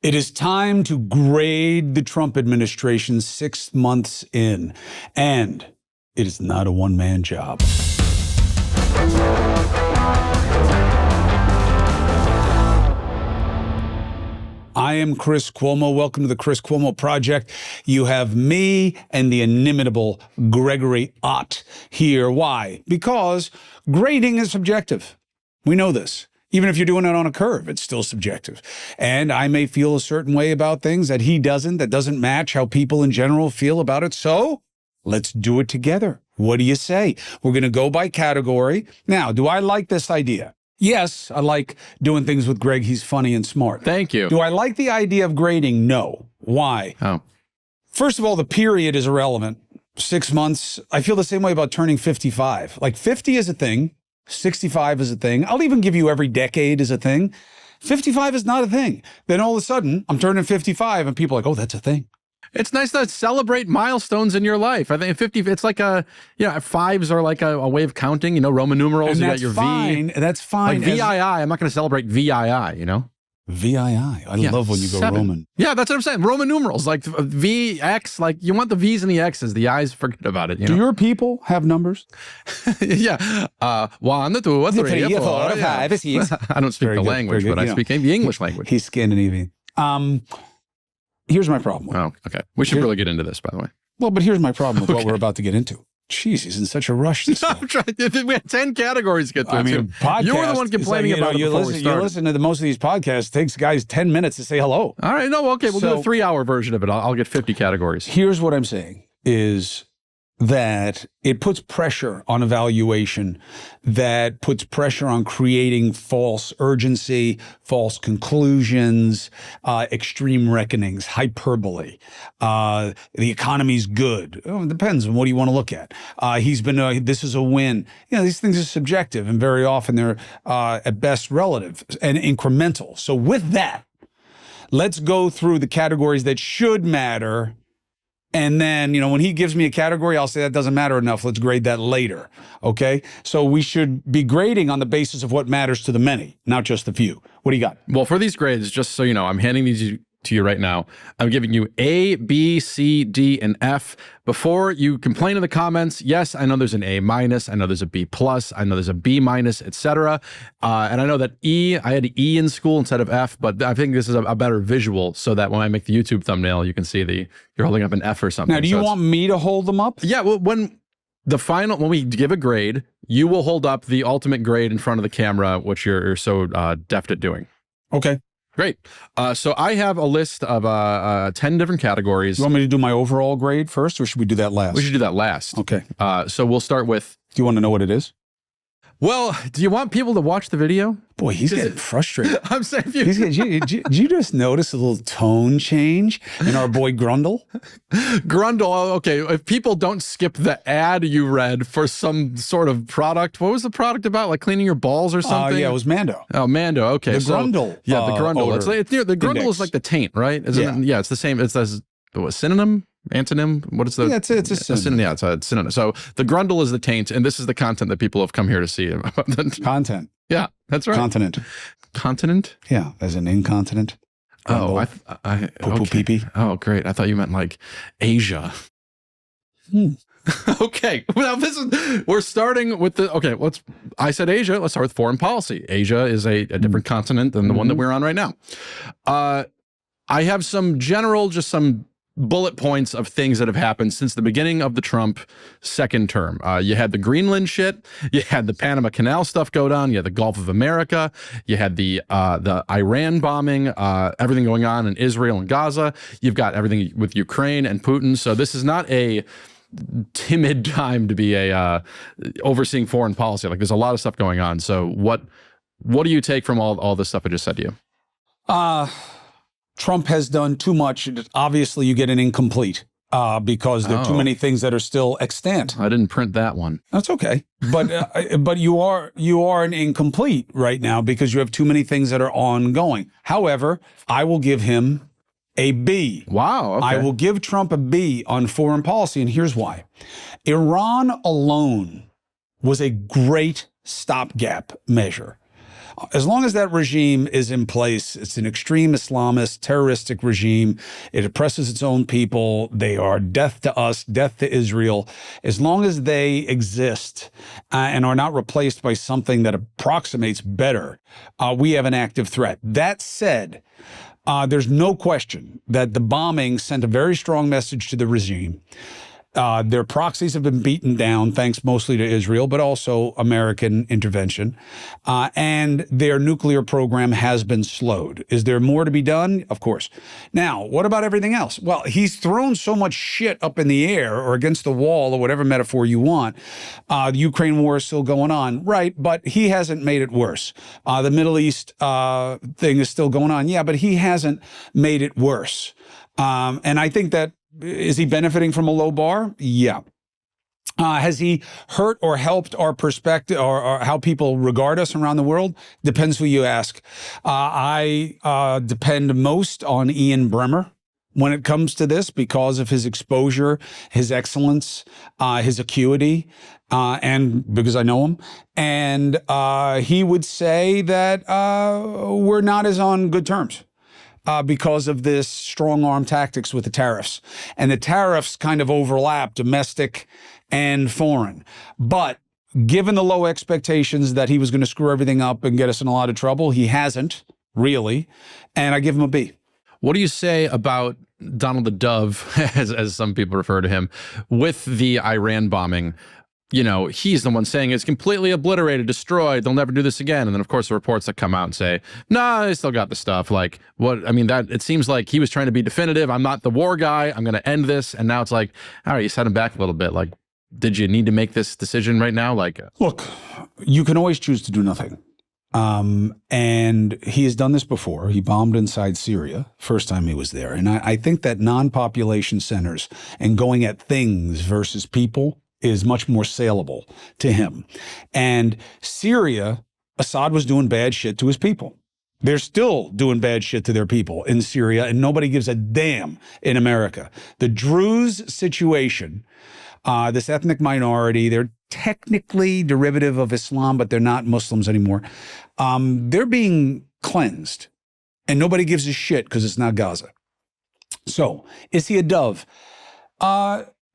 It is time to grade the Trump administration 6 months in, and it is not a one-man job. I am Chris Cuomo. Welcome to the Chris Cuomo Project. You have me and the inimitable Gregory Ott here. Why? Because grading is subjective. We know this. Even if you're doing it on a curve, it's still subjective. And I may feel a certain way about things that he doesn't, that doesn't match how people in general feel about it. So let's do it together. What do you say? We're going to go by category. Now, do I like this idea? Yes, I like doing things with Greg. He's funny and smart. Thank you. Do I like the idea of grading? No. Why? Oh. First of all, the period is irrelevant. 6 months. I feel the same way about turning 55. Like 50 is a thing. 65 is a thing. I'll even give you every decade is a thing. 55 is not a thing. Then all of a sudden, I'm turning 55 and people are like, oh, that's a thing. It's nice to celebrate milestones in your life. I think 50, it's like fives are like a way of counting, Roman numerals. And you that's got your fine. V. That's fine. Like VII, I'm not going to celebrate VII, VII. I love when you go 7. Roman. Yeah, that's what I'm saying. Roman numerals, like VX, like you want the V's and the X's. The I's, forget about it. Do your people have numbers? Yeah. 1, 2, 3, 4, 5, 6. I don't speak the language, but I speak the English language. He's Scandinavian. Here's my problem. Oh, okay. We should really get into this, by the way. Well, but here's my problem with what we're about to get into. Jeez, he's in such a rush this I'm trying. We had 10 categories to get through. I mean, podcast. You were the one complaining about it before we started. You listen to most of these podcasts. It takes guys 10 minutes to say hello. All right. No, okay. We'll do a 3-hour version of it. I'll get 50 categories. Here's what I'm saying is that it puts pressure on evaluation, that puts pressure on creating false urgency, false conclusions, extreme reckonings, hyperbole. The economy's good. Oh, it depends on what you want to look at. This is a win. These things are subjective, and very often they're at best relative and incremental. So with that, let's go through the categories that should matter. And then, when he gives me a category, I'll say that doesn't matter enough. Let's grade that later. Okay? So we should be grading on the basis of what matters to the many, not just the few. What do you got? Well, for these grades, just so you know, I'm handing these to you right now. I'm giving you A, B, C, D, and F. Before you complain in the comments, yes, I know there's an A minus, I know there's a B plus, I know there's a B minus, etc. And I know that E, I had E in school instead of F, but I think this is a better visual so that when I make the YouTube thumbnail, you can see you're holding up an F or something. Now, do you want me to hold them up? Yeah, well, when we give a grade, you will hold up the ultimate grade in front of the camera, which you're so deft at doing. Okay. Great. So I have a list of 10 different categories. You want me to do my overall grade first, or should we do that last? We should do that last. Okay. So we'll start with... Do you want to know what it is? Well, do you want people to watch the video? Boy, he's getting frustrated. I'm saying... Did you just notice a little tone change in our boy Grundle? Grundle, okay. If people don't skip the ad you read for some sort of product, what was the product about? Like cleaning your balls or something? Yeah, it was Mando. Oh, Mando. Okay. The Grundle. Yeah, the Grundle. The Grundle index. is like the taint, right? It's the same. It's a synonym? Antonym? What is the... Yeah, it's a synonym. Yeah, it's a synonym. So the Grundle is the taint, and this is the content that people have come here to see. Content. Yeah, that's right. Continent. Continent? Yeah, as an incontinent. Grundle. Oh, poo-poo pee-pee. Oh, great. I thought you meant like Asia. Okay. Well, we're starting with I said Asia. Let's start with foreign policy. Asia is a different continent than the one that we're on right now. I have some bullet points of things that have happened since the beginning of the Trump second term. You had the Greenland shit. You had the Panama Canal stuff go down. You had the Gulf of America. You had the Iran bombing, everything going on in Israel and Gaza. You've got everything with Ukraine and Putin. So this is not a timid time to be overseeing foreign policy. Like there's a lot of stuff going on. So what do you take from all this stuff I just said to you? Trump has done too much. Obviously, you get an incomplete because there are too many things that are still extant. I didn't print that one. That's okay, but you are an incomplete right now because you have too many things that are ongoing. However, I will give him a B. Wow. Okay. I will give Trump a B on foreign policy, and here's why. Iran alone was a great stopgap measure. As long as that regime is in place, it's an extreme Islamist, terroristic regime. It oppresses its own people. They are death to us, death to Israel. As long as they exist and are not replaced by something that approximates better, we have an active threat. That said, there's no question that the bombing sent a very strong message to the regime. Their proxies have been beaten down, thanks mostly to Israel, but also American intervention. And their nuclear program has been slowed. Is there more to be done? Of course. Now, what about everything else? Well, he's thrown so much shit up in the air or against the wall or whatever metaphor you want. The Ukraine war is still going on, right? But he hasn't made it worse. The Middle East thing is still going on. Yeah, but he hasn't made it worse. And I think that, is he benefiting from a low bar? Yeah. Has he hurt or helped our perspective or how people regard us around the world? Depends who you ask. I depend most on Ian Bremmer when it comes to this because of his exposure, his excellence, his acuity, and because I know him. And he would say that we're not as on good terms. Because of this strong-arm tactics with the tariffs. And the tariffs kind of overlap domestic and foreign. But given the low expectations that he was going to screw everything up and get us in a lot of trouble, he hasn't, really. And I give him a B. What do you say about Donald the Dove, as some people refer to him, with the Iran bombing? You know, he's the one saying it's completely obliterated, destroyed. They'll never do this again. And then, of course, the reports that come out and say, nah, they still got the stuff. Like, what? I mean, that it seems like he was trying to be definitive. I'm not the war guy. I'm going to end this. And now it's like, all right, you set him back a little bit. Like, did you need to make this decision right now? Like, look, you can always choose to do nothing. And he has done this before. He bombed inside Syria, first time he was there. And I think that non-population centers and going at things versus people is much more saleable to him. And Syria, Assad was doing bad shit to his people. They're still doing bad shit to their people in Syria, and nobody gives a damn in America. The Druze situation, this ethnic minority, they're technically derivative of Islam, but they're not Muslims anymore. They're being cleansed, and nobody gives a shit because it's not Gaza. So, is he a dove?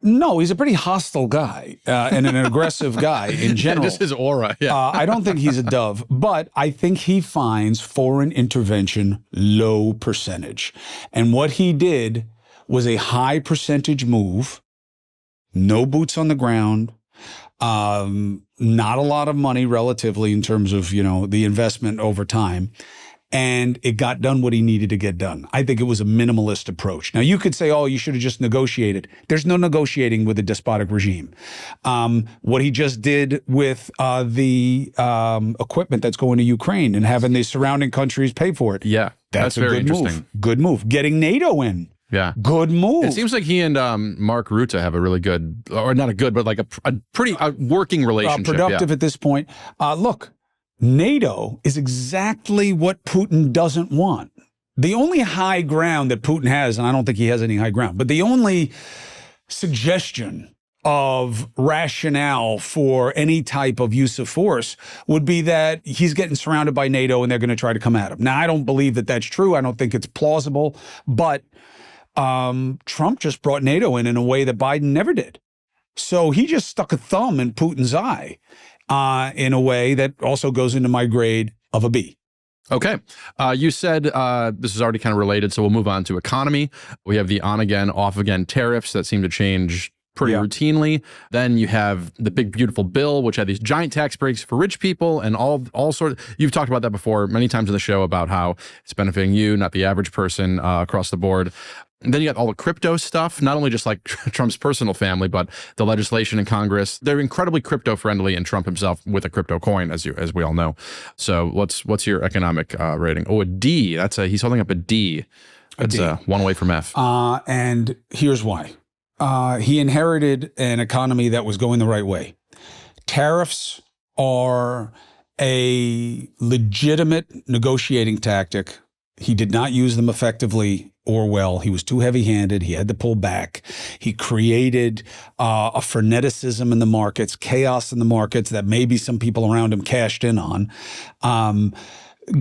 No, he's a pretty hostile guy and an aggressive guy in general. Just his aura. Yeah. I don't think he's a dove, but I think he finds foreign intervention low percentage. And what he did was a high percentage move, no boots on the ground, not a lot of money relatively in terms of, you know, the investment over time. And it got done what he needed to get done. I think it was a minimalist approach. Now, you could say, oh, you should have just negotiated. There's no negotiating with a despotic regime. What he just did with the equipment that's going to Ukraine and having the surrounding countries pay for it. Yeah, that's a very good interesting. move. Good move. Getting NATO in. Yeah. Good move. It seems like he and Mark Rutte have a really good, or not a good, but like a pretty working relationship. Productive at this point. Look. NATO is exactly what Putin doesn't want. The only high ground that Putin has, and I don't think he has any high ground, but the only suggestion of rationale for any type of use of force would be that he's getting surrounded by NATO and they're going to try to come at him. Now, I don't believe that that's true. I don't think it's plausible, but Trump just brought NATO in a way that Biden never did. So he just stuck a thumb in Putin's eye. In a way that also goes into my grade of a B. Okay. You said this is already kind of related, so we'll move on to economy. We have the on-again, off-again tariffs that seem to change pretty routinely. Then you have the big, beautiful bill, which had these giant tax breaks for rich people and all sorts. You've talked about that before many times in the show about how it's benefiting you, not the average person across the board. And then you got all the crypto stuff, not only just like Trump's personal family, but the legislation in Congress. They're incredibly crypto friendly, and Trump himself with a crypto coin, as we all know. So what's your economic rating? Oh, a D. He's holding up a D. That's one away from F. And here's why. He inherited an economy that was going the right way. Tariffs are a legitimate negotiating tactic. He did not use them effectively or well. He was too heavy-handed. He had to pull back. He created a freneticism in the markets, chaos in the markets that maybe some people around him cashed in on.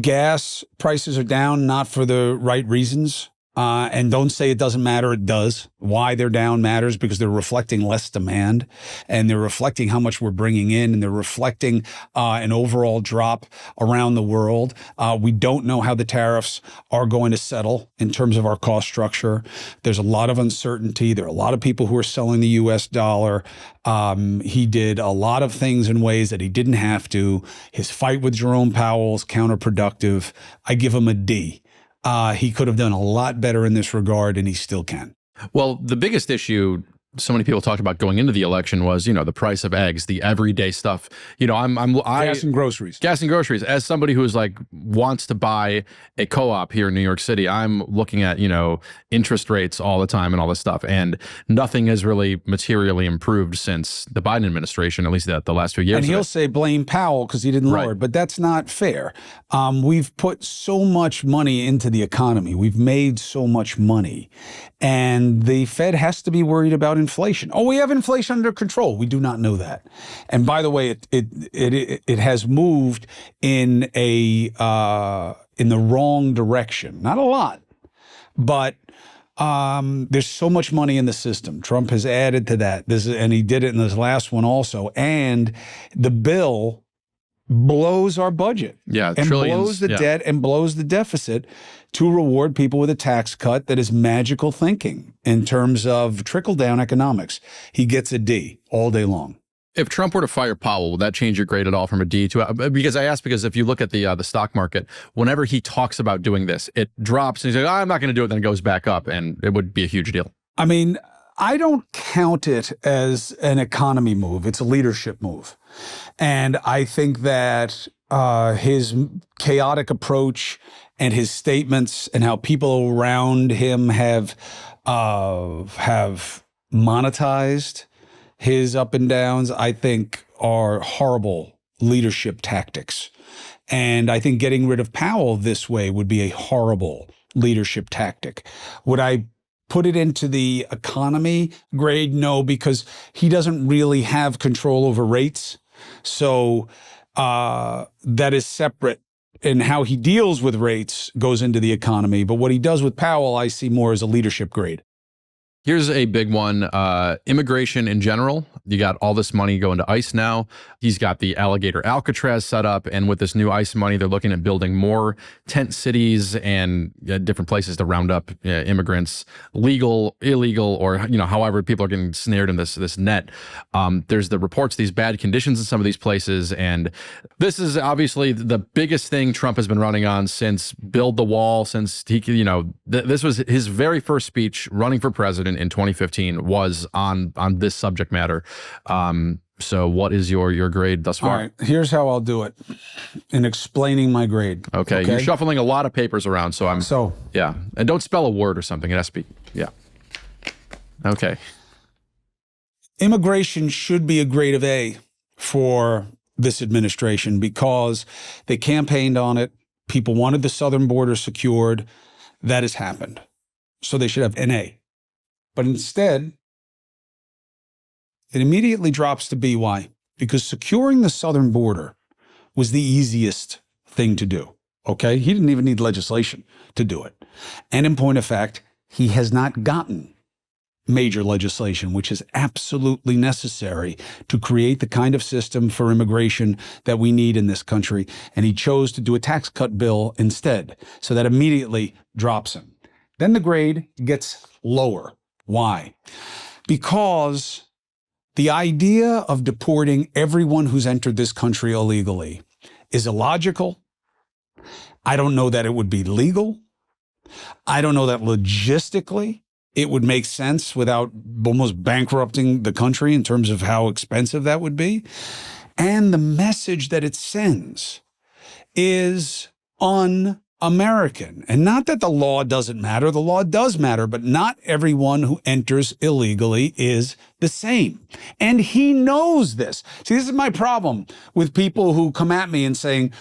gas prices are down, not for the right reasons. And don't say it doesn't matter. It does. Why they're down matters because they're reflecting less demand and they're reflecting how much we're bringing in and they're reflecting an overall drop around the world. We don't know how the tariffs are going to settle in terms of our cost structure. There's a lot of uncertainty. There are a lot of people who are selling the U.S. dollar. He did a lot of things in ways that he didn't have to. His fight with Jerome Powell is counterproductive. I give him a D. He could have done a lot better in this regard, and he still can. Well, the biggest issue so many people talked about going into the election was, the price of eggs, the everyday stuff. Gas and groceries. Gas and groceries. As somebody who is wants to buy a co-op here in New York City, I'm looking at, interest rates all the time and all this stuff. And nothing has really materially improved since the Biden administration, at least the last few years. And he'll say blame Powell because he didn't lower it, but that's not fair. We've put so much money into the economy. We've made so much money. And the Fed has to be worried about inflation. Oh, we have inflation under control. We do not know that. And by the way, it has moved in the wrong direction. Not a lot, but there's so much money in the system. Trump has added to that. And he did it in this last one also. And the bill blows our budget. Yeah, and trillions, blows the debt and blows the deficit to reward people with a tax cut that is magical thinking in terms of trickle-down economics. He gets a D all day long. If Trump were to fire Powell, would that change your grade at all from a D to a? Because I asked because if you look at the stock market, whenever he talks about doing this, it drops and he's like, I'm not going to do it. Then it goes back up and it would be a huge deal. I mean, I don't count it as an economy move. It's a leadership move. And I think that his chaotic approach and his statements and how people around him have monetized his up and downs, I think are horrible leadership tactics. And I think getting rid of Powell this way would be a horrible leadership tactic. Would I put it into the economy grade? No, because he doesn't really have control over rates. So that is separate. And how he deals with rates goes into the economy. But what he does with Powell, I see more as a leadership grade. Here's a big one. Immigration in general. You got all this money going to ICE now. He's got the Alligator Alcatraz set up. And with this new ICE money, they're looking at building more tent cities and different places to round up immigrants, legal, illegal, or, however people are getting snared in this net. There's the reports, these bad conditions in some of these places. And this is obviously the biggest thing Trump has been running on since Build the Wall, since he, this was his very first speech running for president in 2015 was on this subject matter. So what is your grade thus far? All right, here's how I'll do it in explaining my grade. Okay, you're shuffling a lot of papers around, so yeah. And don't spell a word or something. It has to be, yeah. Okay. Immigration should be a grade of A for this administration because they campaigned on it. People wanted the southern border secured. That has happened. So they should have an A. But instead, it immediately drops to B. Why? Because securing the southern border was the easiest thing to do, okay? He didn't even need legislation to do it. And in point of fact, he has not gotten major legislation, which is absolutely necessary to create the kind of system for immigration that we need in this country. And he chose to do a tax cut bill instead. So that immediately drops him. Then the grade gets lower. Why? Because the idea of deporting everyone who's entered this country illegally is illogical. I don't know that it would be legal. I don't know that logistically it would make sense without almost bankrupting the country in terms of how expensive that would be. And the message that it sends is un-American. And not that the law doesn't matter. The law does matter, but not everyone who enters illegally is the same. And he knows this. See, this is my problem with people who come at me and saying,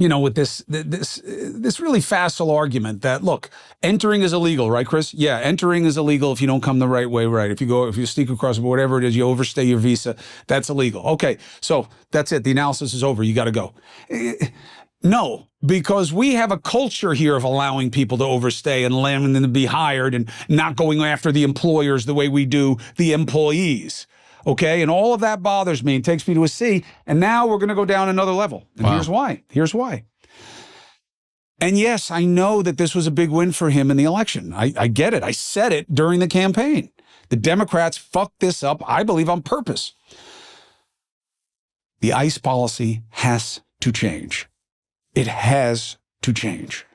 with this really facile argument that, look, entering is illegal, right, Chris? Yeah, entering is illegal if you don't come the right way, right? If you sneak across, whatever it is, you overstay your visa, that's illegal. Okay, so that's it. The analysis is over. You got to go. No, because we have a culture here of allowing people to overstay and letting them to be hired and not going after the employers the way we do the employees. Okay. And all of that bothers me and takes me to a C. And now we're going to go down another level. And Wow. here's why. Here's why. And yes, I know that this was a big win for him in the election. I get it. I said it during the campaign. The Democrats fucked this up, I believe, on purpose. The ICE policy has to change. It has to change.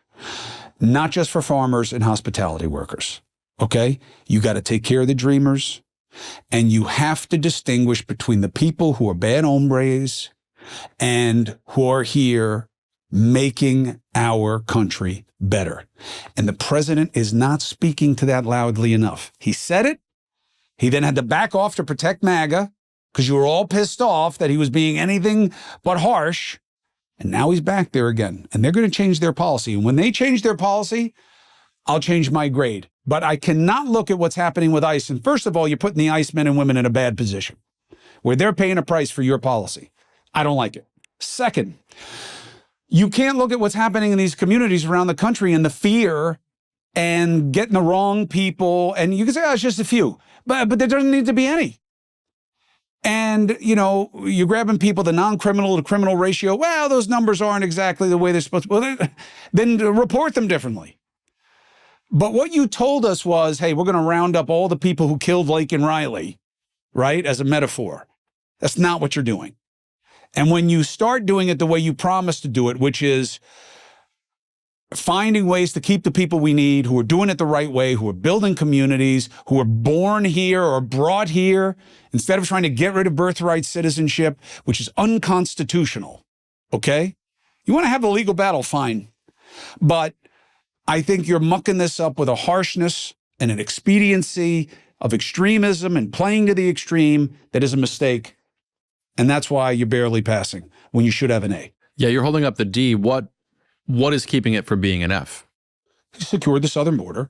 Not just for farmers and hospitality workers. Okay? You got to take care of the dreamers. And you have to distinguish between the people who are bad hombres and who are here making our country better. And the president is not speaking to that loudly enough. He said it. He then had to back off to protect MAGA because you were all pissed off that he was being anything but harsh. And now he's back there again. And they're going to change their policy. And when they change their policy, I'll change my grade. But I cannot look at what's happening with ICE. And first of all, you're putting the ICE men and women in a bad position where they're paying a price for your policy. I don't like it. Second, you can't look at what's happening in these communities around the country and the fear and getting the wrong people. And you can say, oh, it's just a few. But there doesn't need to be any. And, you know, you're grabbing people, the non-criminal to criminal ratio. Well, those numbers aren't exactly the way they're supposed to. Well, then report them differently. But what you told us was, hey, we're going to round up all the people who killed Lake and Riley, right, as a metaphor. That's not what you're doing. And when you start doing it the way you promised to do it, which is finding ways to keep the people we need, who are doing it the right way, who are building communities, who are born here or brought here, instead of trying to get rid of birthright citizenship, which is unconstitutional, okay? You want to have a legal battle, fine. But I think you're mucking this up with a harshness and an expediency of extremism and playing to the extreme that is a mistake. And that's why you're barely passing when you should have an A. Yeah, you're holding up the D. What is keeping it from being an F? He secured the southern border.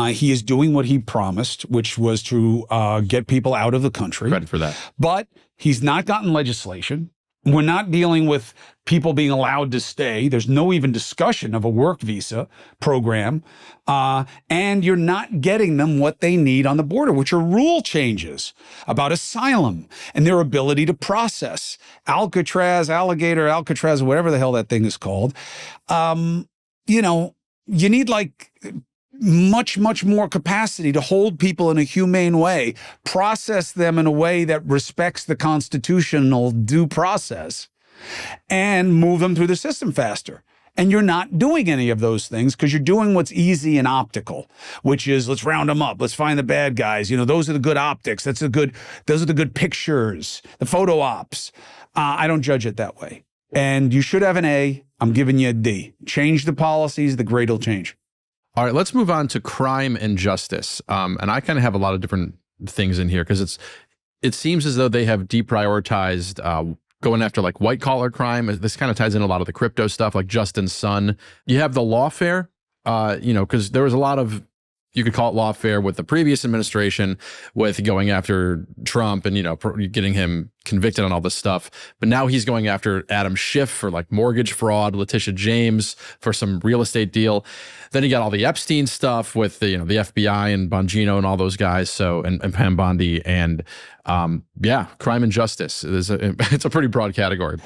He is doing what he promised, which was to get people out of the country. Credit for that. But he's not gotten legislation. We're not dealing with people being allowed to stay. There's no even discussion of a work visa program. And you're not getting them what they need on the border, which are rule changes about asylum and their ability to process. Alligator Alcatraz, whatever the hell that thing is called. You know, you need like much, much more capacity to hold people in a humane way, process them in a way that respects the constitutional due process, and move them through the system faster. And you're not doing any of those things because you're doing what's easy and optical, which is let's round them up. Let's find the bad guys. You know, those are the good optics. Those are the good pictures, the photo ops. I don't judge it that way. And you should have an A. I'm giving you a D. Change the policies. The grade will change. All right, let's move on to crime and justice. And I kind of have a lot of different things in here because it seems as though they have deprioritized going after like white collar crime. This kind of ties in a lot of the crypto stuff, like Justin's son. You have the lawfare, you know, because there was a lot of, you could call it lawfare with the previous administration with going after Trump and, you know, getting him convicted on all this stuff. But now he's going after Adam Schiff for like mortgage fraud, Letitia James for some real estate deal. Then you got all the Epstein stuff with the, you know, the FBI and Bongino and all those guys. So, and Pam Bondi and yeah, crime and justice. It's a pretty broad category.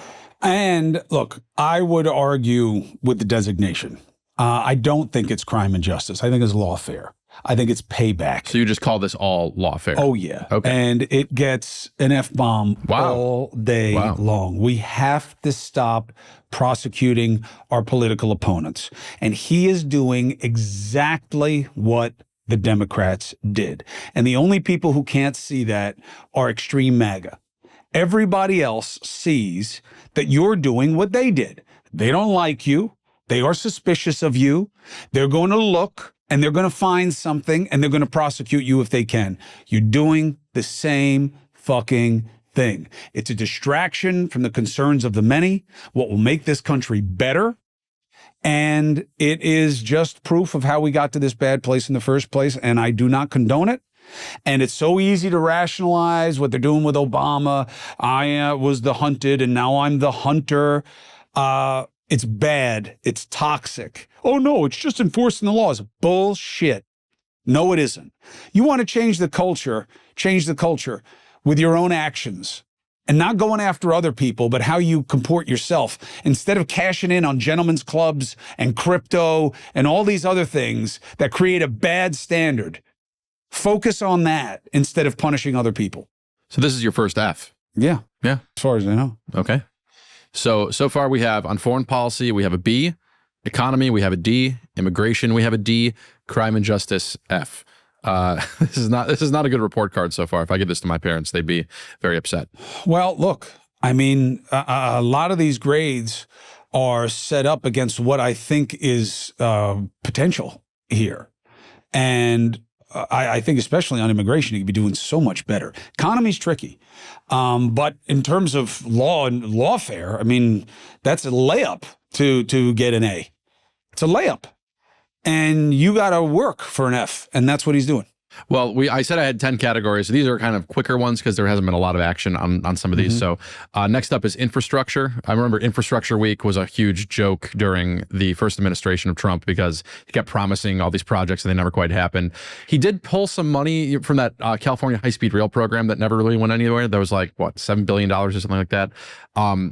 And look, I would argue with the designation. I don't think it's crime and justice. I think it's lawfare. I think it's payback. So you just call this all lawfare? Oh, yeah. Okay. And it gets an F-bomb all day long. We have to stop prosecuting our political opponents. And he is doing exactly what the Democrats did. And the only people who can't see that are extreme MAGA. Everybody else sees that you're doing what they did. They don't like you. They are suspicious of you. They're going to look and they're going to find something and they're going to prosecute you if they can. You're doing the same fucking thing. It's a distraction from the concerns of the many, what will make this country better. And it is just proof of how we got to this bad place in the first place. And I do not condone it. And it's so easy to rationalize what they're doing with Obama. I was the hunted and now I'm the hunter. It's bad. It's toxic. Oh, no, it's just enforcing the laws. Bullshit. No, it isn't. You want to change the culture with your own actions and not going after other people, but how you comport yourself. Instead of cashing in on gentlemen's clubs and crypto and all these other things that create a bad standard, focus on that instead of punishing other people. So this is your first F. Yeah. Yeah. As far as I know. Okay. So far we have on foreign policy, we have a B, economy, we have a D, immigration, we have a D, crime and justice, F. This is not a good report card so far. If I give this to my parents, they'd be very upset. Well, look, I mean, a lot of these grades are set up against what I think is potential here. And I think especially on immigration, you could be doing so much better. Economy's tricky. But in terms of law and lawfare, I mean, that's a layup to get an A. It's a layup. And you got to work for an F, and that's what he's doing. Well, I said I had 10 categories. These are kind of quicker ones because there hasn't been a lot of action on some of these. So next up is infrastructure. I remember Infrastructure Week was a huge joke during the first administration of Trump because he kept promising all these projects and they never quite happened. He did pull some money from that California high-speed rail program that never really went anywhere. That was like, what, $7 billion or something like that.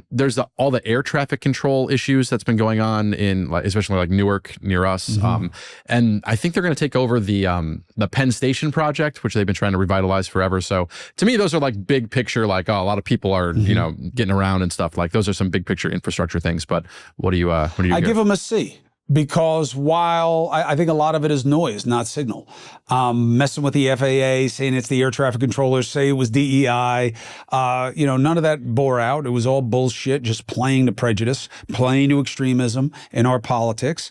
There's all the air traffic control issues that's been going on in, especially like Newark near us. And I think they're going to take over the Penn Station project, which they've been trying to revitalize forever. So to me, those are like big picture, like, oh, a lot of people are, getting around and stuff. Like those are some big picture infrastructure things. But what do you I give them a C. Because while I think a lot of it is noise, not signal, messing with the FAA, saying it's the air traffic controllers, say it was DEI, none of that bore out. It was all bullshit, just playing to prejudice, playing to extremism in our politics.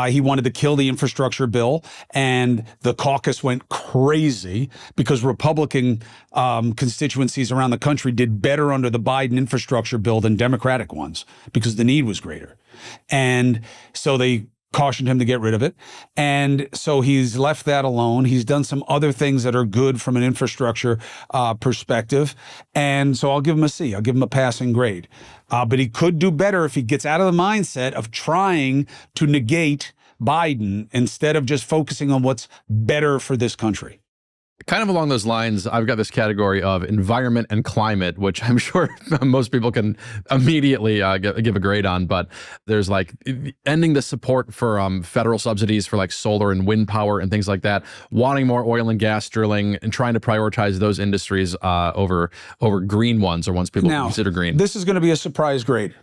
He wanted to kill the infrastructure bill, and the caucus went crazy because Republican constituencies around the country did better under the Biden infrastructure bill than Democratic ones because the need was greater. And so they cautioned him to get rid of it. And so he's left that alone. He's done some other things that are good from an infrastructure perspective. And so I'll give him a C. I'll give him a passing grade. But he could do better if he gets out of the mindset of trying to negate Biden instead of just focusing on what's better for this country. Kind of along those lines, I've got this category of environment and climate, which I'm sure most people can immediately give a grade on. But there's like ending the support for federal subsidies for like solar and wind power and things like that, wanting more oil and gas drilling and trying to prioritize those industries over green ones or ones people consider green. This is going to be a surprise grade.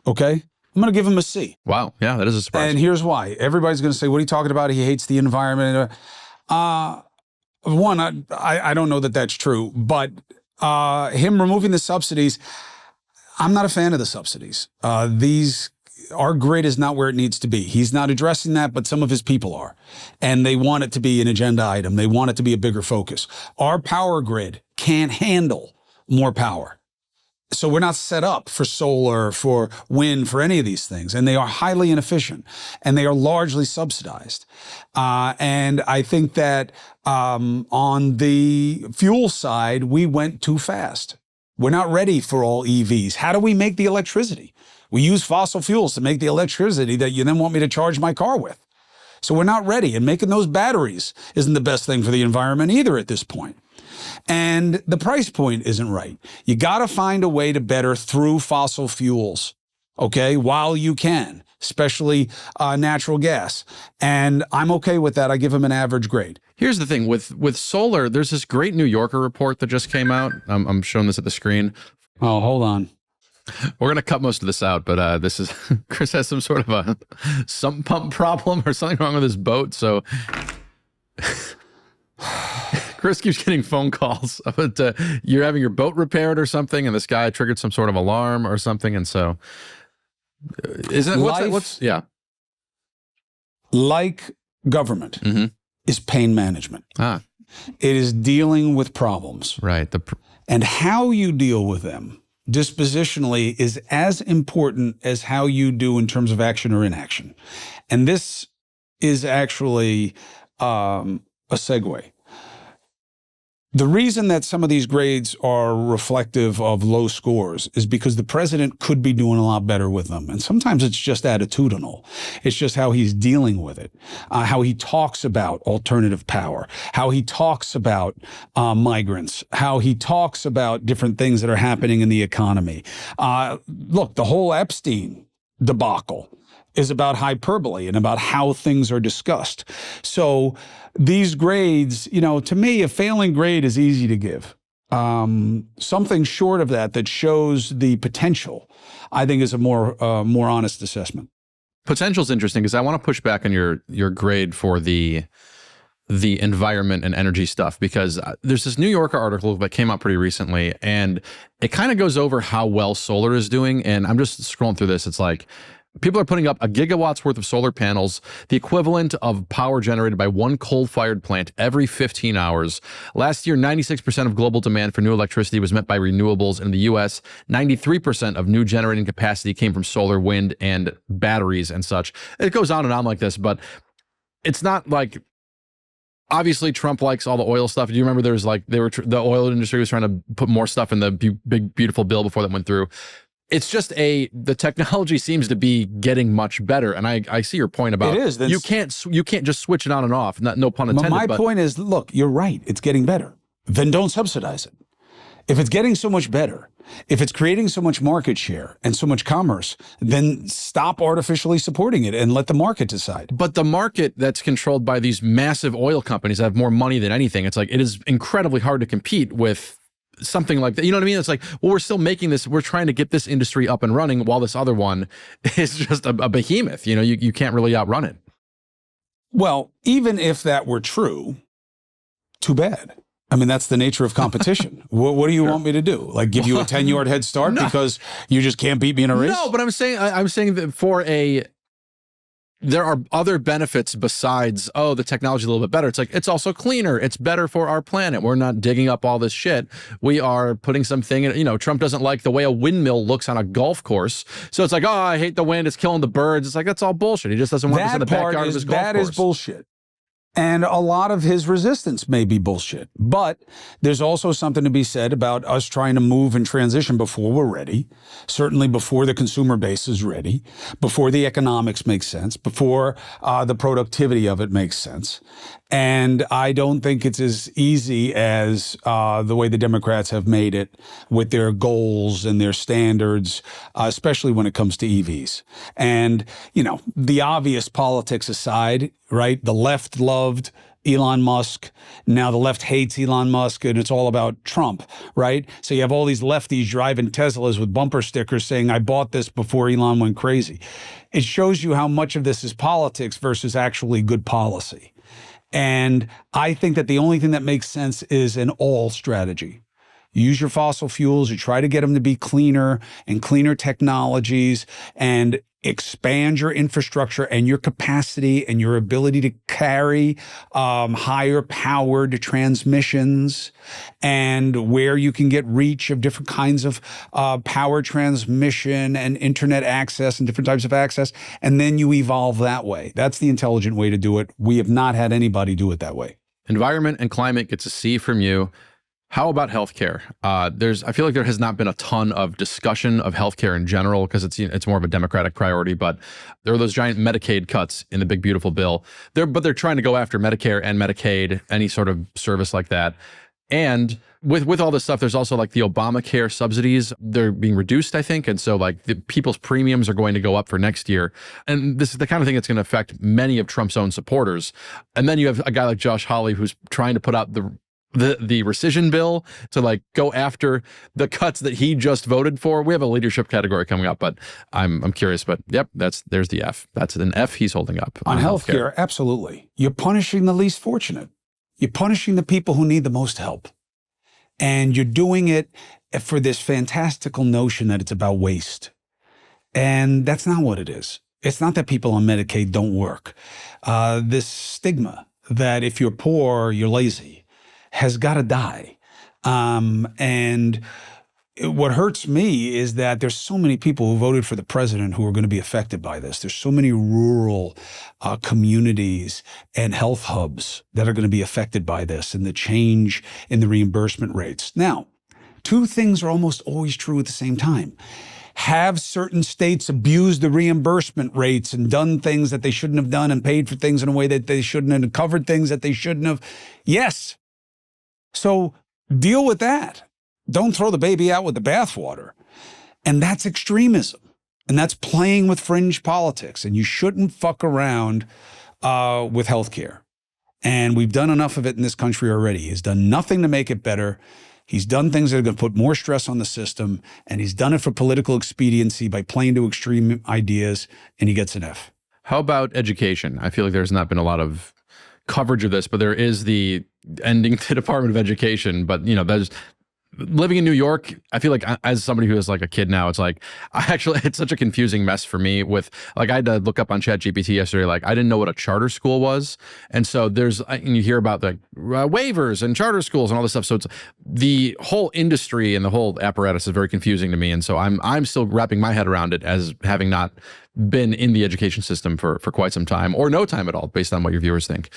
Okay. I'm going to give him a C. Wow. Yeah, that is a surprise. And here's why. Everybody's going to say, what are you talking about? He hates the environment. One, I don't know that that's true, but him removing the subsidies, I'm not a fan of the subsidies. Our grid is not where it needs to be. He's not addressing that, but some of his people are. And they want it to be an agenda item. They want it to be a bigger focus. Our power grid can't handle more power. So we're not set up for solar, for wind, for any of these things. And they are highly inefficient and they are largely subsidized. And I think that on the fuel side, we went too fast. We're not ready for all EVs. How do we make the electricity? We use fossil fuels to make the electricity that you then want me to charge my car with. So we're not ready. And making those batteries isn't the best thing for the environment either at this point. And the price point isn't right. You got to find a way to better through fossil fuels, okay, while you can, especially natural gas. And I'm okay with that. I give him an average grade. Here's the thing with solar, there's this great New Yorker report that just came out. I'm showing this at the screen. Oh, hold on. We're going to cut most of this out, but this is Chris has some sort of a sump pump problem or something wrong with his boat. So Chris keeps getting phone calls about you're having your boat repaired or something, and this guy triggered some sort of alarm or something. And so, isn't it what's yeah? Like government is pain management. It is dealing with problems, right? And how you deal with them dispositionally is as important as how you do in terms of action or inaction. And this is actually a segue. The reason that some of these grades are reflective of low scores is because the president could be doing a lot better with them. And sometimes it's just attitudinal. It's just how he's dealing with it, how he talks about alternative power, how he talks about migrants, how he talks about different things that are happening in the economy. Look, the whole Epstein debacle is about hyperbole and about how things are discussed. So these grades, to me, a failing grade is easy to give. Something short of that shows the potential, I think, is a more honest assessment. Potential is interesting because I want to push back on your grade for the environment and energy stuff, because there's this New Yorker article that came out pretty recently, and it kind of goes over how well solar is doing. And I'm just scrolling through this. It's like, people are putting up a gigawatt's worth of solar panels, the equivalent of power generated by one coal-fired plant every 15 hours. Last year, 96% of global demand for new electricity was met by renewables. In the U.S., 93% of new generating capacity came from solar, wind, and batteries and such. It goes on and on like this, but it's not like, obviously Trump likes all the oil stuff. Do you remember there was like, the oil industry was trying to put more stuff in the big, beautiful bill before that went through. It's just the technology seems to be getting much better. And I see your point about it is. You can't just switch it on and off. No pun intended. My point is, look, you're right. It's getting better. Then don't subsidize it. If it's getting so much better, if it's creating so much market share and so much commerce, then stop artificially supporting it and let the market decide. But the market that's controlled by these massive oil companies that have more money than anything, it's like, it is incredibly hard to compete with something like that. You know what I mean? It's like, well, we're still making this, we're trying to get this industry up and running while this other one is just a behemoth. You can't really outrun it. Well, even if that were true, too bad. I mean, that's the nature of competition. What do you want me to do? Like, give you a 10-yard head start because you just can't beat me in a race? No, but I'm saying that there are other benefits besides, the technology is a little bit better. It's like, it's also cleaner. It's better for our planet. We're not digging up all this shit. We are putting something in, Trump doesn't like the way a windmill looks on a golf course. So it's like, I hate the wind. It's killing the birds. It's like, that's all bullshit. He just doesn't want this in the backyard of his golf course. That is bullshit. And a lot of his resistance may be bullshit. But there's also something to be said about us trying to move and transition before we're ready, certainly before the consumer base is ready, before the economics make sense, before the productivity of it makes sense. And I don't think it's as easy as the way the Democrats have made it with their goals and their standards, especially when it comes to EVs. And, the obvious politics aside, right? The left loved Elon Musk. Now the left hates Elon Musk, and it's all about Trump, right? So you have all these lefties driving Teslas with bumper stickers saying, I bought this before Elon went crazy. It shows you how much of this is politics versus actually good policy. And I think that the only thing that makes sense is an all strategy. You use your fossil fuels, you try to get them to be cleaner and cleaner technologies, and expand your infrastructure and your capacity and your ability to carry higher powered transmissions, and where you can get reach of different kinds of power transmission and internet access and different types of access. And then you evolve that way. That's the intelligent way to do it. We have not had anybody do it that way. Environment and climate gets a C from you. How about healthcare? I feel like there has not been a ton of discussion of healthcare in general because it's more of a Democratic priority. But there are those giant Medicaid cuts in the big beautiful bill. They're trying to go after Medicare and Medicaid, any sort of service like that. And with all this stuff, there's also like the Obamacare subsidies. They're being reduced, I think. And so like the people's premiums are going to go up for next year. And this is the kind of thing that's going to affect many of Trump's own supporters. And then you have a guy like Josh Hawley who's trying to put out the rescission bill to like go after the cuts that he just voted for. We have a leadership category coming up, but I'm curious. But yep, there's the F. That's an F he's holding up on healthcare. Absolutely, you're punishing the least fortunate. You're punishing the people who need the most help, and you're doing it for this fantastical notion that it's about waste, and that's not what it is. It's not that people on Medicaid don't work. This stigma that if you're poor, you're lazy has got to die. And what hurts me is that there's so many people who voted for the president who are going to be affected by this. There's so many rural communities and health hubs that are going to be affected by this and the change in the reimbursement rates. Now, two things are almost always true at the same time. Have certain states abused the reimbursement rates and done things that they shouldn't have done and paid for things in a way that they shouldn't have and covered things that they shouldn't have? Yes. So deal with that. Don't throw the baby out with the bathwater. And that's extremism. And that's playing with fringe politics. And you shouldn't fuck around with healthcare. And we've done enough of it in this country already. He's done nothing to make it better. He's done things that are going to put more stress on the system. And he's done it for political expediency by playing to extreme ideas. And he gets an F. How about education? I feel like there's not been a lot of coverage of this, but there is the ending the Department of Education. But, you know, there's living in New York, I feel like as somebody who is like a kid now, it's like, it's such a confusing mess for me with, like, I had to look up on ChatGPT yesterday, like, I didn't know what a charter school was. And so and you hear about like waivers and charter schools and all this stuff. So it's the whole industry and the whole apparatus is very confusing to me. And so I'm still wrapping my head around it as having not been in the education system for quite some time or no time at all, based on what your viewers think.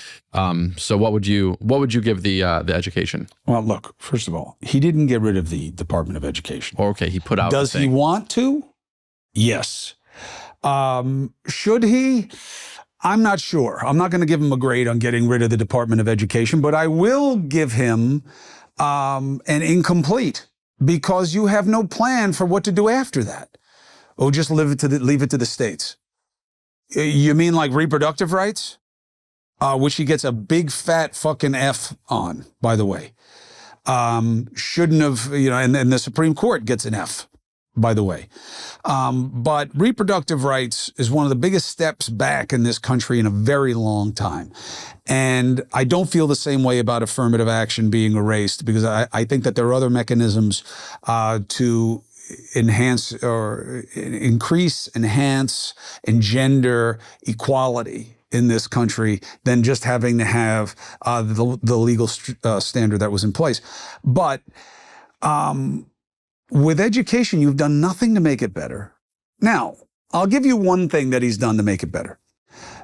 So what would you give the education? Well, look, first of all, he didn't get rid of the Department of Education. Okay, he put out Does the he thing. want to? Yes. Should he? I'm not sure. I'm not going to give him a grade on getting rid of the Department of Education, but I will give him an incomplete because you have no plan for what to do after that. Or just leave it to the states. You mean like reproductive rights? Which he gets a big fat fucking F on, by the way. Shouldn't have, and the Supreme Court gets an F, by the way. But reproductive rights is one of the biggest steps back in this country in a very long time. And I don't feel the same way about affirmative action being erased because I think that there are other mechanisms to enhance, and gender equality in this country than just having to have the legal standard that was in place. But with education, you've done nothing to make it better. Now, I'll give you one thing that he's done to make it better.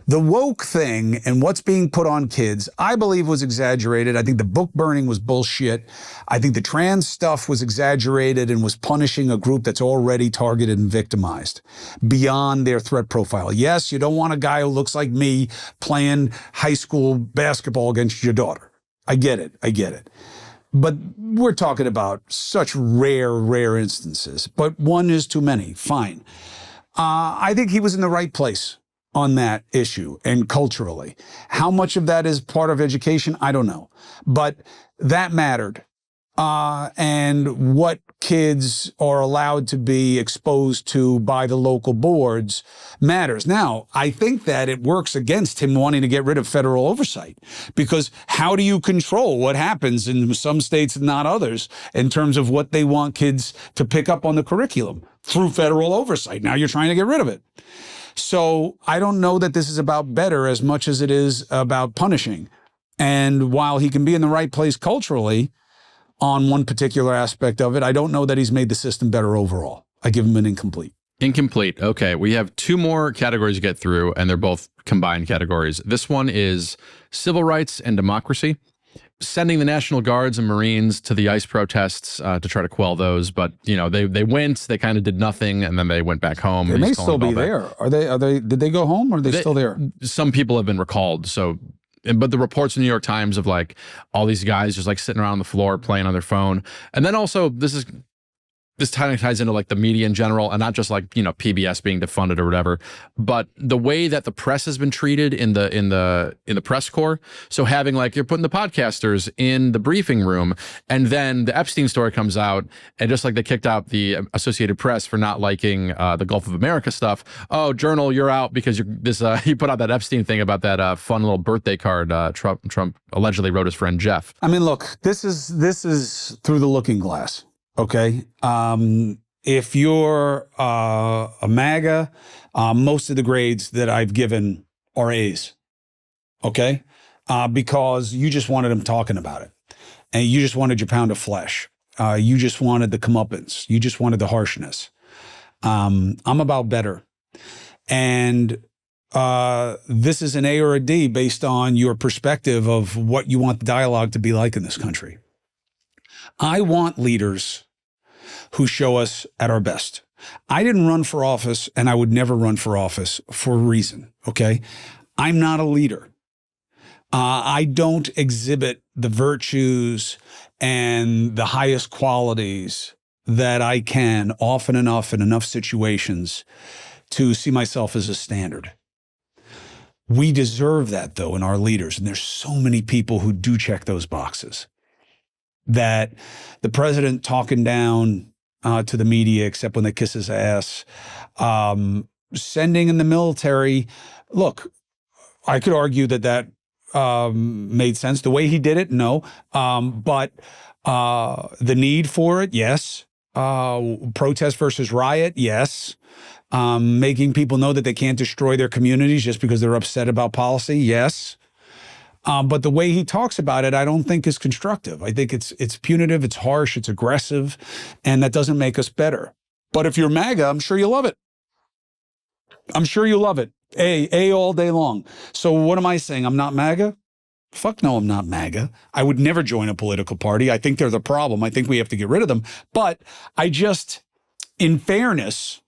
The woke thing and what's being put on kids, I believe was exaggerated. I think the book burning was bullshit. I think the trans stuff was exaggerated and was punishing a group that's already targeted and victimized beyond their threat profile. Yes, you don't want a guy who looks like me playing high school basketball against your daughter. I get it. But we're talking about such rare instances. But one is too many. Fine. I think he was in the right place on that issue and culturally. How much of that is part of education? I don't know. But that mattered. And what kids are allowed to be exposed to by the local boards matters. Now, I think that it works against him wanting to get rid of federal oversight because how do you control what happens in some states and not others in terms of what they want kids to pick up on the curriculum through federal oversight? Now you're trying to get rid of it. So I don't know that this is about better as much as it is about punishing. And while he can be in the right place culturally on one particular aspect of it, I don't know that he's made the system better overall. I give him an incomplete. Incomplete. Okay. We have two more categories to get through, and they're both combined categories. This one is civil rights and democracy. Sending the National Guards and Marines to the ICE protests to try to quell those, but they went, they kind of did nothing, and then they went back home. They may still be there. Are they? Did they go home, or are they still there? Some people have been recalled. But the reports in the New York Times of like all these guys just like sitting around on the floor playing on their phone, and then also this kind of ties into like the media in general, and not just like PBS being defunded or whatever, but the way that the press has been treated in the press corps. So having like you're putting the podcasters in the briefing room, and then the Epstein story comes out, and just like they kicked out the Associated Press for not liking the Gulf of America stuff. Oh, Journal, you're out because you put out that Epstein thing about that fun little birthday card Trump allegedly wrote his friend Jeff. I mean, look, this is through the looking glass. Okay. If you're a MAGA, most of the grades that I've given are A's. Okay. Because you just wanted them talking about it and you just wanted your pound of flesh. You just wanted the comeuppance. You just wanted the harshness. I'm about better. And this is an A or a D based on your perspective of what you want the dialogue to be like in this country. I want leaders who show us at our best. I didn't run for office, and I would never run for office for a reason, okay? I'm not a leader. I don't exhibit the virtues and the highest qualities that I can often enough in enough situations to see myself as a standard. We deserve that, though, in our leaders, and there's so many people who do check those boxes. That the president talking down to the media, except when they kiss his ass, sending in the military. Look, I could argue that made sense. The way he did it, no. But the need for it, yes. Protest versus riot, yes. Making people know that they can't destroy their communities just because they're upset about policy, yes. But the way he talks about it, I don't think is constructive. I think it's punitive, it's harsh, it's aggressive, and that doesn't make us better. But if you're MAGA, I'm sure you love it. I'm sure you love it. A all day long. So what am I saying? I'm not MAGA? Fuck no, I'm not MAGA. I would never join a political party. I think they're the problem. I think we have to get rid of them. But in fairness,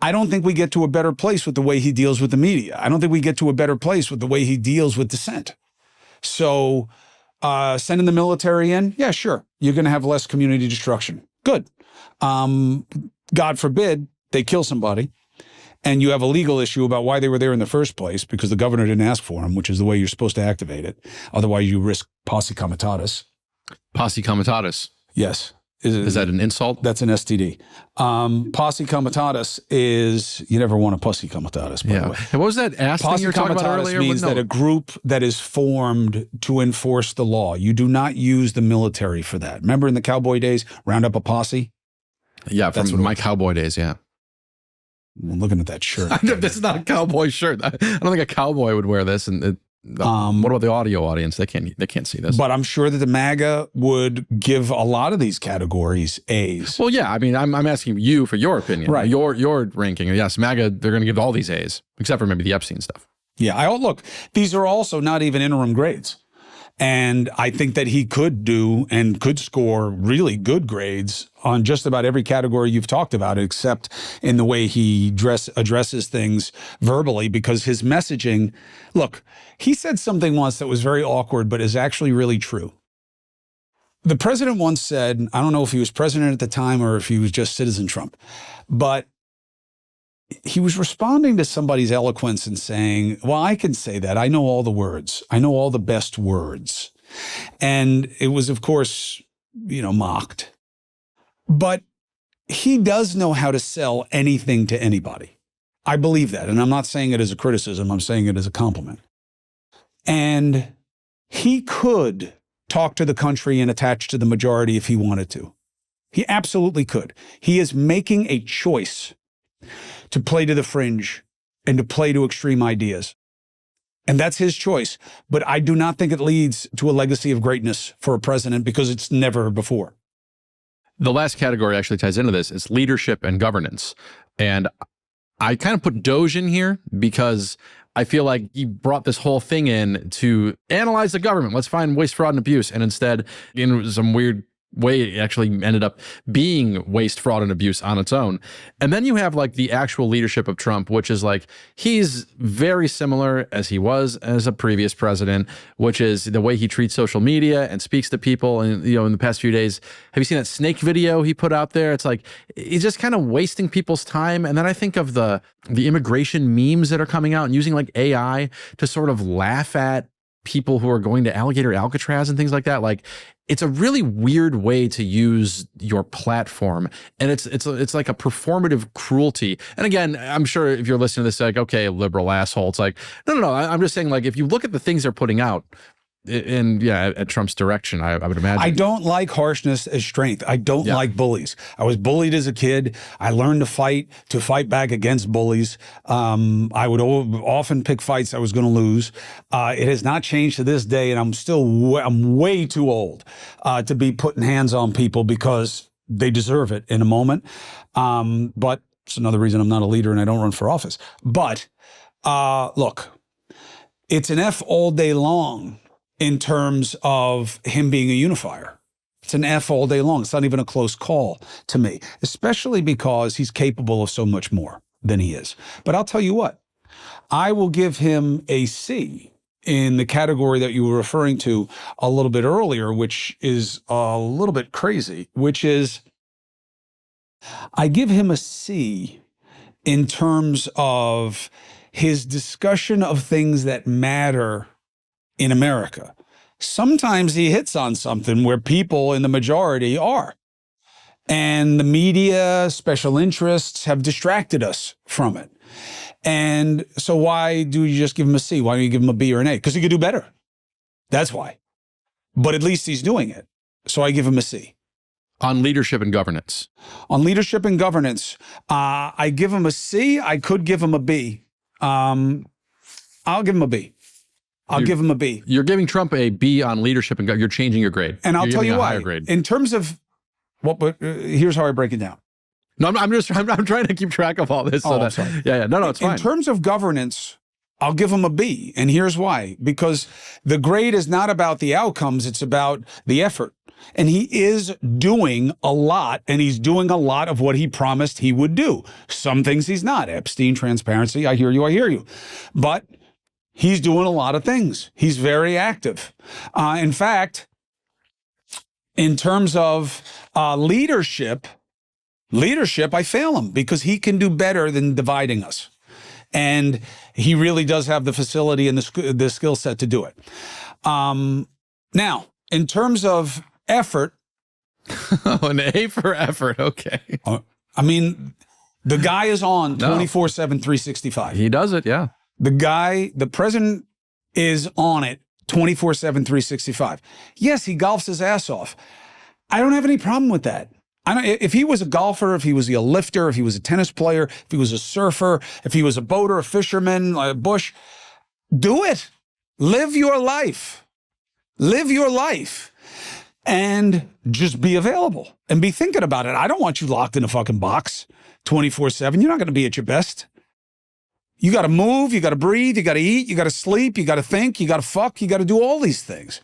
I don't think we get to a better place with the way he deals with the media. I don't think we get to a better place with the way he deals with dissent. So sending the military in, yeah, sure. You're going to have less community destruction. Good. God forbid they kill somebody and you have a legal issue about why they were there in the first place because the governor didn't ask for them, which is the way you're supposed to activate it. Otherwise, you risk posse comitatus. Posse comitatus. Yes. Is that an insult? That's an STD. Posse comitatus is, you never want a pussy comitatus, by the way. And what was that ass thing you were talking about earlier? Means that a group that is formed to enforce the law. You do not use the military for that. Remember in the cowboy days, round up a posse? Yeah, from my cowboy days, yeah. I'm looking at that shirt. This is not a cowboy shirt. I don't think a cowboy would wear this. And what about the audio audience? They can't see this. But I'm sure that the MAGA would give a lot of these categories A's. Well, yeah. I mean, I'm asking you for your opinion, right? Your ranking. Yes, MAGA. They're going to give all these A's, except for maybe the Epstein stuff. Yeah. Look, these are also not even interim grades. And I think that he could do and could score really good grades on just about every category you've talked about, except in the way he addresses things verbally, because his messaging, look, he said something once that was very awkward, but is actually really true. The president once said, I don't know if he was president at the time or if he was just Citizen Trump, but he was responding to somebody's eloquence and saying, well, I can say that. I know all the words. I know all the best words. And it was, of course, mocked. But he does know how to sell anything to anybody. I believe that. And I'm not saying it as a criticism. I'm saying it as a compliment. And he could talk to the country and attach to the majority if he wanted to. He absolutely could. He is making a choice to play to the fringe and to play to extreme ideas. And that's his choice. But I do not think it leads to a legacy of greatness for a president because it's never before. The last category actually ties into this. It's leadership and governance. And I kind of put Doge in here because I feel like he brought this whole thing in to analyze the government. Let's find waste, fraud, and abuse. And instead, in some weird way, it actually ended up being waste, fraud, and abuse on its own. And then you have like the actual leadership of Trump, which is like, he's very similar as he was as a previous president, which is the way he treats social media and speaks to people. And, in the past few days, have you seen that snake video he put out there? It's like, he's just kind of wasting people's time. And then I think of the immigration memes that are coming out and using like AI to sort of laugh at people who are going to Alligator Alcatraz and things like that. Like, it's a really weird way to use your platform. And it's like a performative cruelty. And again, I'm sure if you're listening to this, like, okay, liberal asshole. It's like, no. I'm just saying, like, if you look at the things they're putting out, at Trump's direction, I would imagine. I don't like harshness as strength. I don't like bullies. I was bullied as a kid. I learned to fight back against bullies. I would often pick fights I was going to lose. It has not changed to this day, and I'm way too old to be putting hands on people because they deserve it in a moment. But it's another reason I'm not a leader and I don't run for office. But look, it's an F all day long in terms of him being a unifier. It's an F all day long. It's not even a close call to me, especially because he's capable of so much more than he is. But I'll tell you what, I will give him a C in the category that you were referring to a little bit earlier, which is a little bit crazy, which is I give him a C in terms of his discussion of things that matter in America. Sometimes he hits on something where people in the majority are. And the media, special interests have distracted us from it. And so why do you just give him a C? Why don't you give him a B or an A? Because he could do better. That's why. But at least he's doing it. So I give him a C. On leadership and governance. On leadership and governance, I give him a C. I could give him a B. I'll give him a B. I'll give him a B. You're giving Trump a B on leadership and you're changing your grade. And I'll tell you why. In terms of here's how I break it down. No, I'm trying to keep track of all this. I'm sorry. No, it's fine. In terms of governance, I'll give him a B. And here's why. Because the grade is not about the outcomes. It's about the effort. And he is doing a lot, and he's doing a lot of what he promised he would do. Some things he's not. Epstein, transparency, I hear you. But he's doing a lot of things. He's very active. In fact, in terms of leadership, I fail him because he can do better than dividing us. And he really does have the facility and the skill set to do it. Now, in terms of effort. An A for effort. Okay. I mean, the guy is on 24/7, 365. He does it. Yeah. The president is on it 24/7, 365. Yes, he golfs his ass off. I don't have any problem with that. If he was a golfer, if he was a lifter, if he was a tennis player, if he was a surfer, if he was a boater, a fisherman, a bush, do it. Live your life. Live your life. And just be available and be thinking about it. I don't want you locked in a fucking box 24/7. You're not going to be at your best. You got to move. You got to breathe. You got to eat. You got to sleep. You got to think. You got to fuck. You got to do all these things.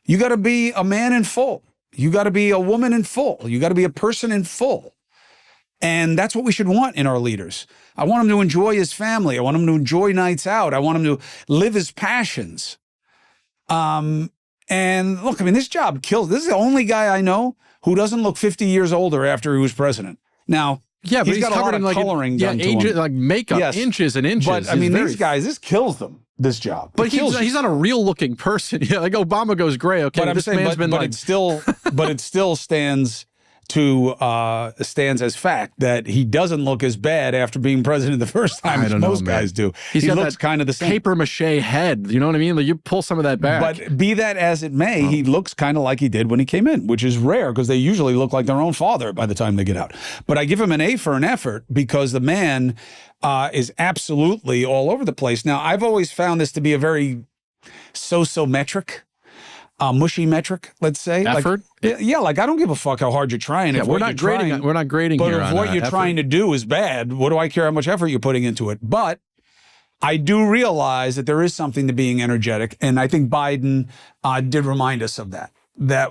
You got to be a man in full. You got to be a woman in full. You got to be a person in full. And that's what we should want in our leaders. I want him to enjoy his family. I want him to enjoy nights out. I want him to live his passions. And look, I mean, this job kills. This is the only guy I know who doesn't look 50 years older after he was president. Now, but he's got a lot of coloring done to him. Like makeup, inches and inches. But I mean, these guys, this kills them, this job. But he's not a real looking person. Yeah, like Obama goes gray. Okay, but I'm saying, it still stands as fact that he doesn't look as bad after being president the first time as most guys do. He looks kind of the same. Paper mache head. You know what I mean? Like you pull some of that back. But be that as it may, he looks kind of like he did when he came in, which is rare because they usually look like their own father by the time they get out. But I give him an A for an effort because the man is absolutely all over the place. Now, I've always found this to be a very so-metric. Mushy metric, let's say. Effort? Like I don't give a fuck how hard you're trying. Yeah, we're not grading but here. But if what you're trying to do is bad, what do I care how much effort you're putting into it? But I do realize that there is something to being energetic, and I think Biden did remind us of that. That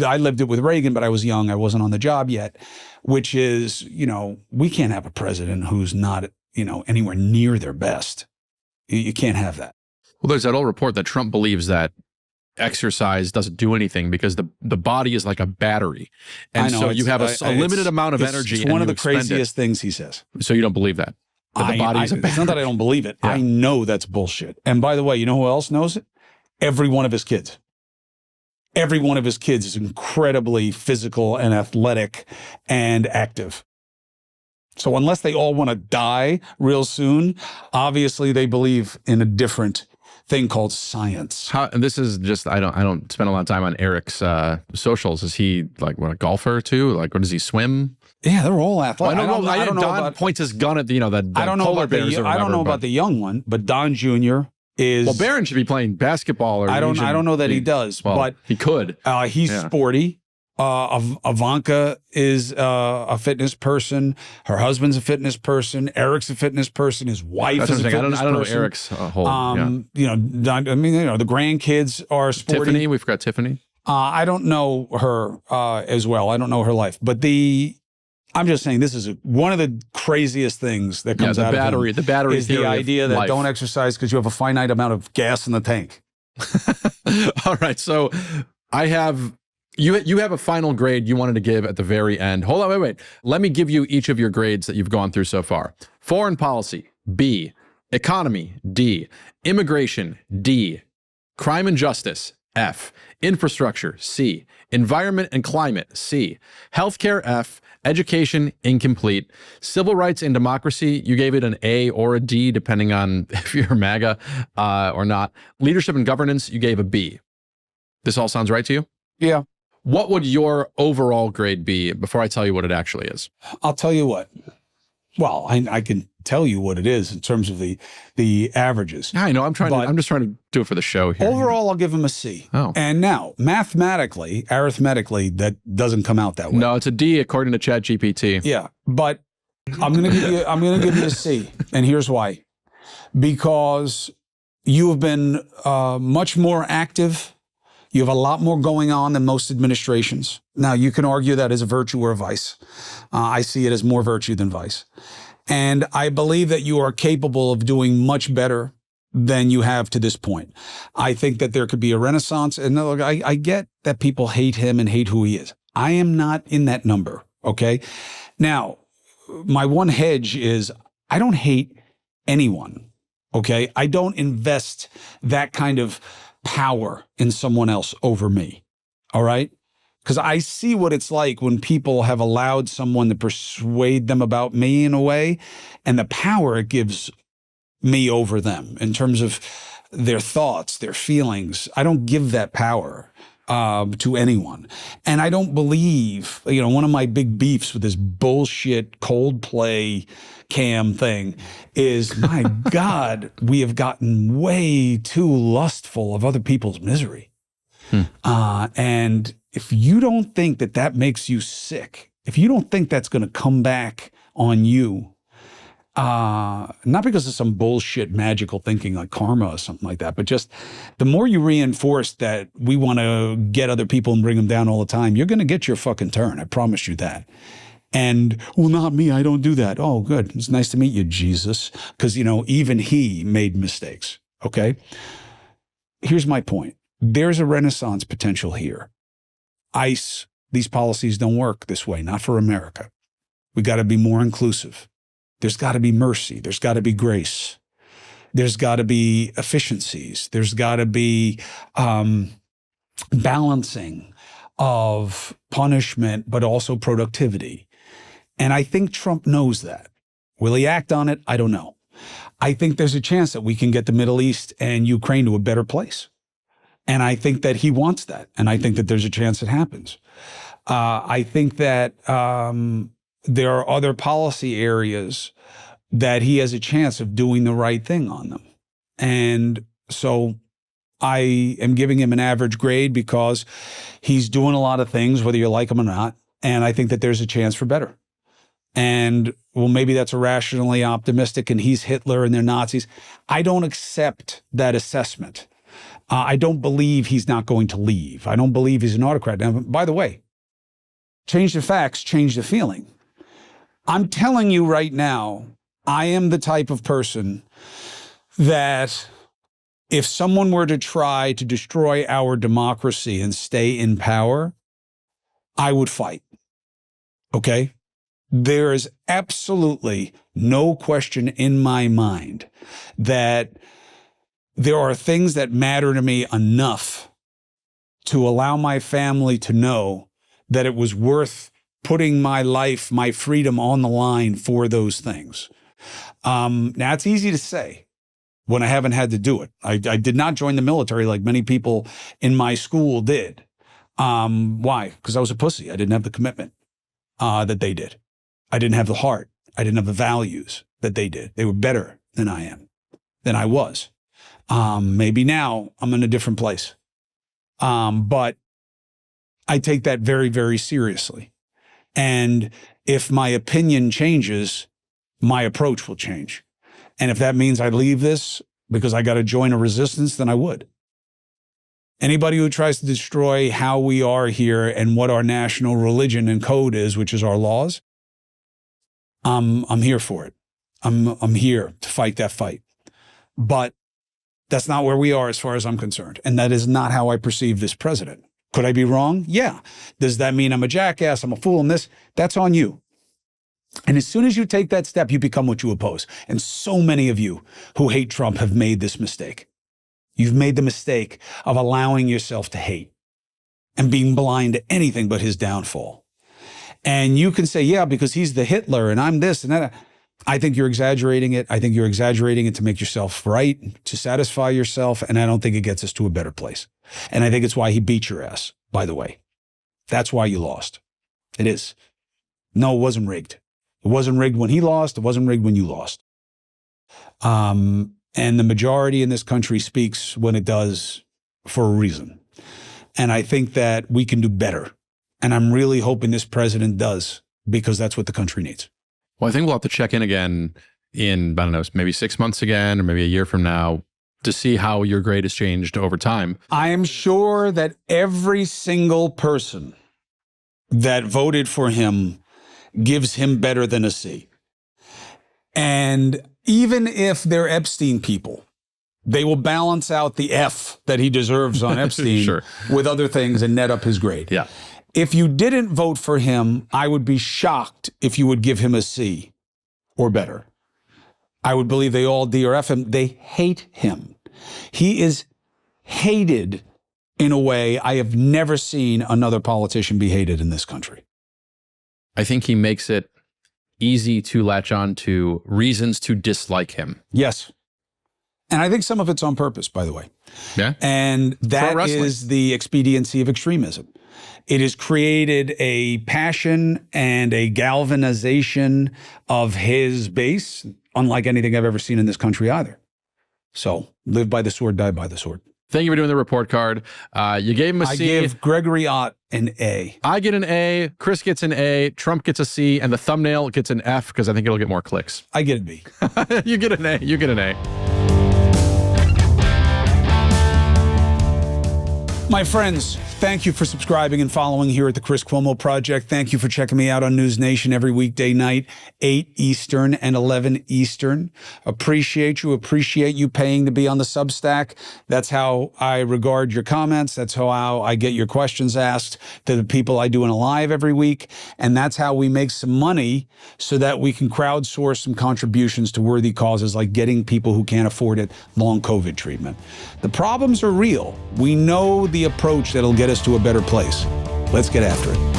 I lived it with Reagan, but I was young. I wasn't on the job yet. Which is, we can't have a president who's not, anywhere near their best. You can't have that. Well, there's that old report that Trump believes that exercise doesn't do anything because the body is like a battery. And so you have a limited amount of energy. It's one of the craziest things he says. So you don't believe that? The body is a battery. It's not that I don't believe it. Yeah. I know that's bullshit. And by the way, you know who else knows it? Every one of his kids. Every one of his kids is incredibly physical and athletic and active. So unless they all want to die real soon, obviously they believe in a different thing called science. And this is just I don't spend a lot of time on Eric's socials. Is he like a golfer too? Like, what does he swim? Yeah, they're all athletic. Well, I don't know Don about, points his gun at the I don't know polar about bears. I don't know about the young one, but Don Jr. is. Well, Barron should be playing basketball. Or I don't know that he does, well, but he could. He's sporty. Ivanka is a fitness person. Her husband's a fitness person. Eric's a fitness person. His wife is a fitness person. I don't know Eric's whole. You know, I mean, you know, the grandkids are sporty. Tiffany, we forgot Tiffany. I don't know her as well. I don't know her life, but I'm just saying this is one of the craziest things that comes out of him. The battery is the idea that don't exercise because you have a finite amount of gas in the tank. All right, so I have. You have a final grade you wanted to give at the very end. Hold on, wait. Let me give you each of your grades that you've gone through so far. Foreign policy, B. Economy, D. Immigration, D. Crime and justice, F. Infrastructure, C. Environment and climate, C. Healthcare, F. Education, incomplete. Civil rights and democracy, you gave it an A or a D, depending on if you're MAGA or not. Leadership and governance, you gave a B. This all sounds right to you? Yeah. What would your overall grade be before I tell you what it actually is? I'll tell you what. Well, I can tell you what it is in terms of the averages. I know. I'm just trying to do it for the show here. Overall, I'll give him a C. Oh. And now, mathematically, arithmetically, that doesn't come out that way. No, it's a D according to ChatGPT. Yeah, but I'm gonna give you a C, and here's why. Because you have been much more active. You have a lot more going on than most administrations. Now, you can argue that as a virtue or a vice. I see it as more virtue than vice. And I believe that you are capable of doing much better than you have to this point. I think that there could be a renaissance. And look, I get that people hate him and hate who he is. I am not in that number, okay? Now, my one hedge is I don't hate anyone, okay? I don't invest that kind of power in someone else over me. All right? Because I see what it's like when people have allowed someone to persuade them about me in a way, and the power it gives me over them in terms of their thoughts, their feelings. I don't give that power to anyone. And I don't believe, one of my big beefs with this bullshit Coldplay cam thing is, my God, we have gotten way too lustful of other people's misery. And if you don't think that that makes you sick, if you don't think that's going to come back on you, not because of some bullshit magical thinking like karma or something like that, but just the more you reinforce that we want to get other people and bring them down all the time, you're going to get your fucking turn. I promise you that. And, well, not me. I don't do that. Oh, good. It's nice to meet you, Jesus. Because, even he made mistakes. Okay. Here's my point. There's a renaissance potential here. ICE, these policies don't work this way, not for America. We got to be more inclusive. There's got to be mercy. There's got to be grace. There's got to be efficiencies. There's got to be balancing of punishment, but also productivity. And I think Trump knows that. Will he act on it? I don't know. I think there's a chance that we can get the Middle East and Ukraine to a better place. And I think that he wants that. And I think that there's a chance it happens. I think that there are other policy areas that he has a chance of doing the right thing on them. And so I am giving him an average grade because he's doing a lot of things, whether you like him or not. And I think that there's a chance for better. And, well, maybe that's irrationally optimistic and he's Hitler and they're Nazis. I don't accept that assessment. I don't believe he's not going to leave. I don't believe he's an autocrat. Now, by the way, change the facts, change the feeling. I'm telling you right now, I am the type of person that if someone were to try to destroy our democracy and stay in power, I would fight. Okay? There is absolutely no question in my mind that there are things that matter to me enough to allow my family to know that it was worth putting my life, my freedom on the line for those things. Now, it's easy to say. when I haven't had to do it. I did not join the military like many people in my school did. Why? Because I was a pussy. I didn't have the commitment that they did. I didn't have the heart. I didn't have the values that they did. They were better than I am, than I was. Maybe now I'm in a different place. But I take that very, very seriously. And if my opinion changes, my approach will change. And if that means I leave this because I got to join a resistance, then I would. Anybody who tries to destroy how we are here and what our national religion and code is, which is our laws, I'm here for it. I'm here to fight that fight. But that's not where we are as far as I'm concerned. And that is not how I perceive this president. Could I be wrong? Yeah. Does that mean I'm a jackass? I'm a fool in this? That's on you. And as soon as you take that step, you become what you oppose. And so many of you who hate Trump have made this mistake. You've made the mistake of allowing yourself to hate and being blind to anything but his downfall. And you can say, yeah, because he's the Hitler and I'm this and that. I think you're exaggerating it. I think you're exaggerating it to make yourself right, to satisfy yourself. And I don't think it gets us to a better place. And I think it's why he beat your ass, by the way. That's why you lost. It is. No, it wasn't rigged. It wasn't rigged when he lost. It wasn't rigged when you lost. And the majority in this country speaks when it does for a reason. And I think that we can do better. And I'm really hoping this president does, because that's what the country needs. Well, I think we'll have to check in again in, I don't know, maybe 6 months again, or maybe a year from now, to see how your grade has changed over time. I am sure that every single person that voted for him gives him better than a C. And even if they're Epstein people, they will balance out the F that he deserves on Epstein Sure. with other things and net up his grade. Yeah. If you didn't vote for him, I would be shocked if you would give him a C or better. I would believe they all D or F him. They hate him. He is hated in a way I have never seen another politician be hated in this country. I think he makes it easy to latch on to reasons to dislike him. Yes. And I think some of it's on purpose, by the way. Yeah. And that is the expediency of extremism. It has created a passion and a galvanization of his base, unlike anything I've ever seen in this country either. So live by the sword, die by the sword. Thank you for doing the report card. You gave him a C. I give Gregory Ott an A. I get an A. Chris gets an A. Trump gets a C. And the thumbnail gets an F because I think it'll get more clicks. I get a B. You get an A. You get an A. My friends, thank you for subscribing and following here at the Chris Cuomo Project. Thank you for checking me out on News Nation every weekday night, 8 Eastern and 11 Eastern. Appreciate you paying to be on the Substack. That's how I regard your comments. That's how I get your questions asked to the people I do in a live every week. And that's how we make some money so that we can crowdsource some contributions to worthy causes like getting people who can't afford it long COVID treatment. The problems are real. We know the approach that'll get us to a better place. Let's get after it.